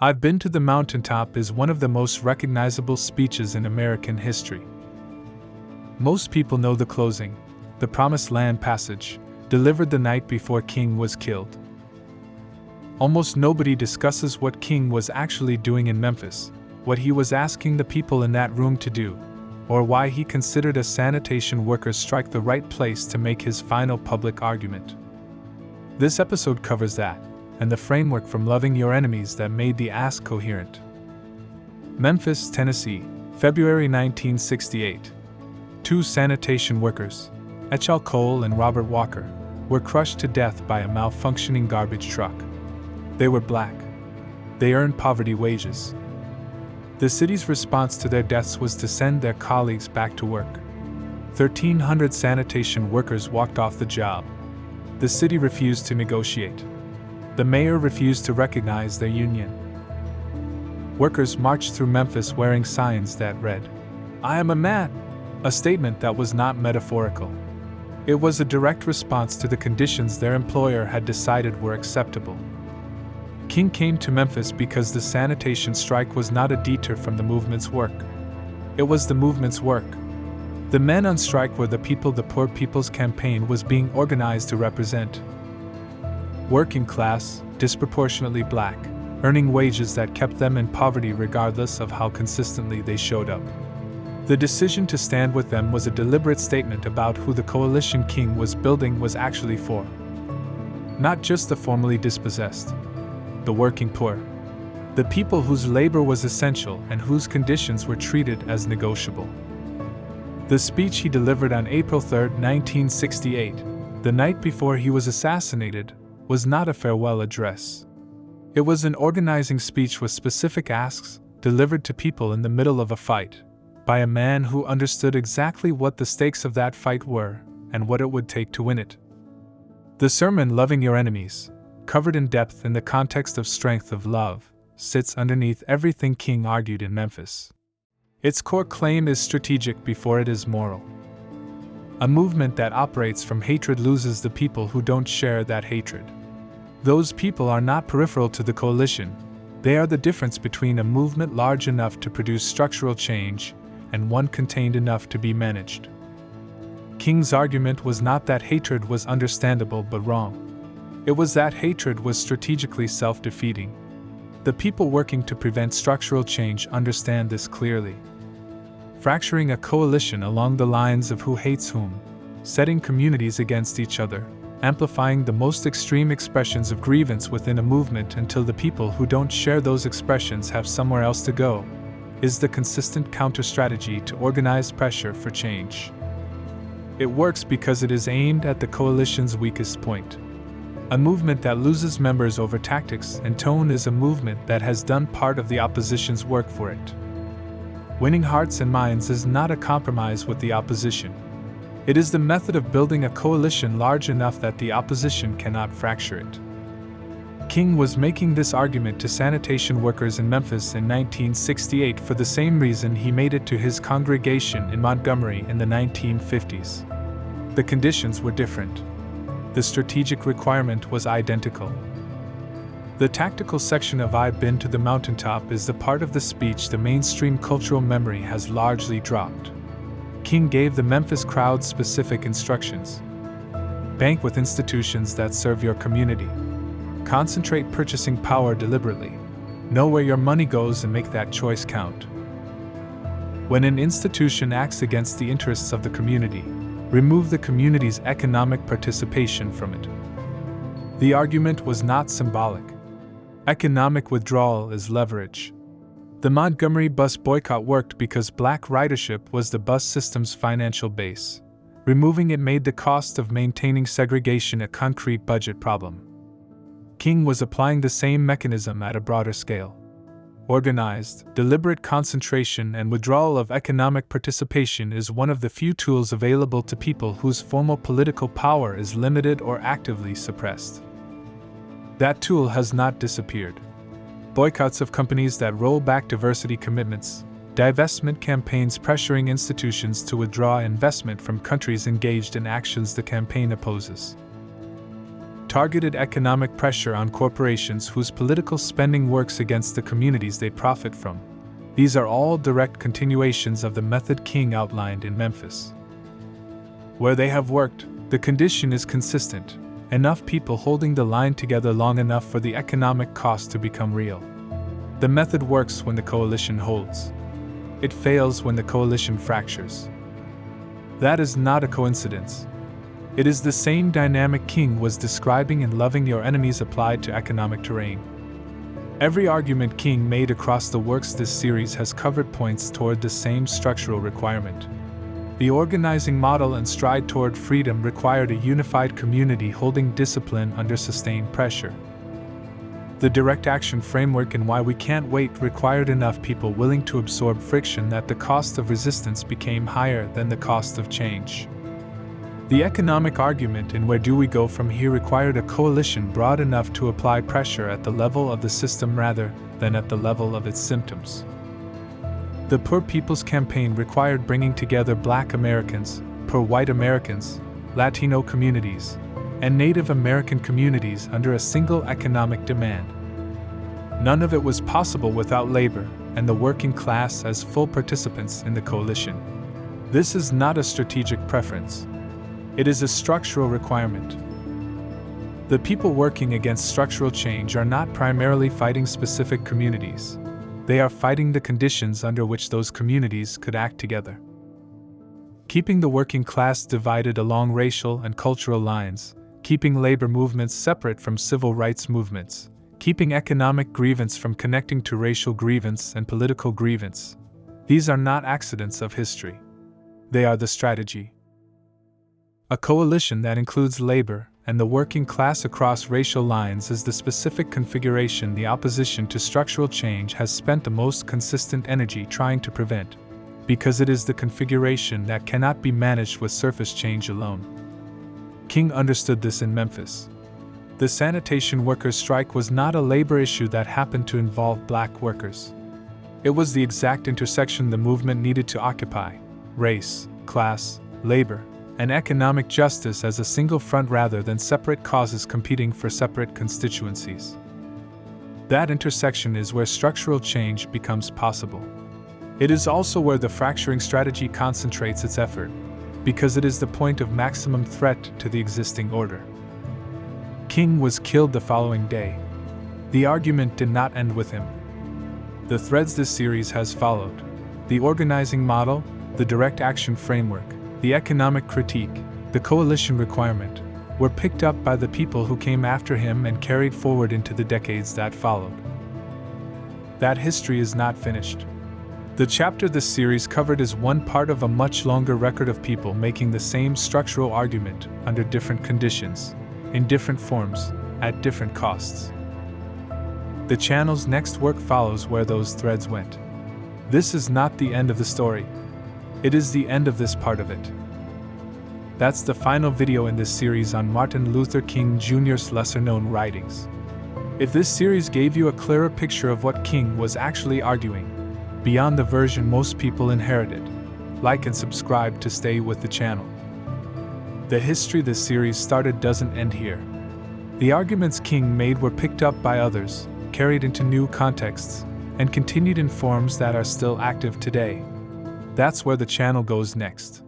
I've been to the mountaintop is one of the most recognizable speeches in American history. Most people know the closing, the Promised Land passage, delivered the night before King was killed. Almost nobody discusses what King was actually doing in Memphis, what he was asking the people in that room to do, or why he considered a sanitation workers' strike the right place to make his final public argument. This episode covers that, and the framework from loving your enemies that made the ask coherent. Memphis, Tennessee, February 1968. Two sanitation workers, H.L. Cole and Robert Walker, were crushed to death by a malfunctioning garbage truck. They were black. They earned poverty wages. The city's response to their deaths was to send their colleagues back to work. 1,300 sanitation workers walked off the job. The city refused to negotiate. The mayor refused to recognize their union. Workers marched through Memphis wearing signs that read, "I am a man," a statement that was not metaphorical. It was a direct response to the conditions their employer had decided were acceptable. King came to Memphis because the sanitation strike was not a detour from the movement's work. It was the movement's work. The men on strike were the people the Poor People's Campaign was being organized to represent. Working class, disproportionately black, earning wages that kept them in poverty regardless of how consistently they showed up. The decision to stand with them was a deliberate statement about who the coalition King was building was actually for. Not just the formerly dispossessed. The working poor. The people whose labor was essential and whose conditions were treated as negotiable. The speech he delivered on April 3, 1968, the night before he was assassinated, was not a farewell address. It was an organizing speech with specific asks, delivered to people in the middle of a fight, by a man who understood exactly what the stakes of that fight were and what it would take to win it. The sermon Loving Your Enemies, covered in depth in the context of strength of love, sits underneath everything King argued in Memphis. Its core claim is strategic before it is moral. A movement that operates from hatred loses the people who don't share that hatred. Those people are not peripheral to the coalition. They are the difference between a movement large enough to produce structural change and one contained enough to be managed. King's argument was not that hatred was understandable but wrong. It was that hatred was strategically self-defeating. The people working to prevent structural change understand this clearly. Fracturing a coalition along the lines of who hates whom, setting communities against each other, amplifying the most extreme expressions of grievance within a movement until the people who don't share those expressions have somewhere else to go, is the consistent counter-strategy to organized pressure for change. It works because it is aimed at the coalition's weakest point. A movement that loses members over tactics and tone is a movement that has done part of the opposition's work for it. Winning hearts and minds is not a compromise with the opposition. It is the method of building a coalition large enough that the opposition cannot fracture it. King was making this argument to sanitation workers in Memphis in 1968 for the same reason he made it to his congregation in Montgomery in the 1950s. The conditions were different. The strategic requirement was identical. The tactical section of I've Been to the Mountaintop is the part of the speech the mainstream cultural memory has largely dropped. King gave the Memphis crowd specific instructions. Bank with institutions that serve your community. Concentrate purchasing power deliberately. Know where your money goes and make that choice count. When an institution acts against the interests of the community, remove the community's economic participation from it. The argument was not symbolic. Economic withdrawal is leverage. The Montgomery bus boycott worked because black ridership was the bus system's financial base. Removing it made the cost of maintaining segregation a concrete budget problem. King was applying the same mechanism at a broader scale. Organized, deliberate concentration and withdrawal of economic participation is one of the few tools available to people whose formal political power is limited or actively suppressed. That tool has not disappeared. Boycotts of companies that roll back diversity commitments, divestment campaigns pressuring institutions to withdraw investment from countries engaged in actions the campaign opposes. targeted economic pressure on corporations whose political spending works against the communities they profit from. These are all direct continuations of the method King outlined in Memphis. Where they have worked, the condition is consistent: enough people holding the line together long enough for the economic cost to become real. The method works when the coalition holds. It fails when the coalition fractures. That is not a coincidence. It is the same dynamic King was describing in Loving Your Enemies applied to economic terrain. Every argument King made across the works this series has covered points toward the same structural requirement. The organizing model and stride toward freedom required a unified community holding discipline under sustained pressure. The direct action framework and Why We Can't Wait required enough people willing to absorb friction that the cost of resistance became higher than the cost of change. The economic argument in Where Do We Go From Here required a coalition broad enough to apply pressure at the level of the system rather than at the level of its symptoms. The Poor People's Campaign required bringing together Black Americans, poor white Americans, Latino communities, and Native American communities under a single economic demand. None of it was possible without labor and the working class as full participants in the coalition. This is not a strategic preference. It is a structural requirement. The people working against structural change are not primarily fighting specific communities. They are fighting the conditions under which those communities could act together. Keeping the working class divided along racial and cultural lines, keeping labor movements separate from civil rights movements, keeping economic grievance from connecting to racial grievance and political grievance. These are not accidents of history. They are the strategy. A coalition that includes labor and the working class across racial lines is the specific configuration the opposition to structural change has spent the most consistent energy trying to prevent, because it is the configuration that cannot be managed with surface change alone. King understood this in Memphis. The sanitation workers' strike was not a labor issue that happened to involve Black workers. It was the exact intersection the movement needed to occupy: race, class, labor, and economic justice as a single front rather than separate causes competing for separate constituencies. That intersection is where structural change becomes possible. It is also where the fracturing strategy concentrates its effort, because it is the point of maximum threat to the existing order. King was killed the following day. The argument did not end with him. The threads this series has followed: the organizing model, the direct action framework, the economic critique, the coalition requirement, were picked up by the people who came after him and carried forward into the decades that followed. That history is not finished. The chapter this series covered is one part of a much longer record of people making the same structural argument under different conditions, in different forms, at different costs. The channel's next work follows where those threads went. This is not the end of the story. It is the end of this part of it. That's the final video in this series on Martin Luther King Jr.'s lesser-known writings. If this series gave you a clearer picture of what King was actually arguing, beyond the version most people inherited, like and subscribe to stay with the channel. The history this series started doesn't end here. The arguments King made were picked up by others, carried into new contexts, and continued in forms that are still active today. That's where the channel goes next.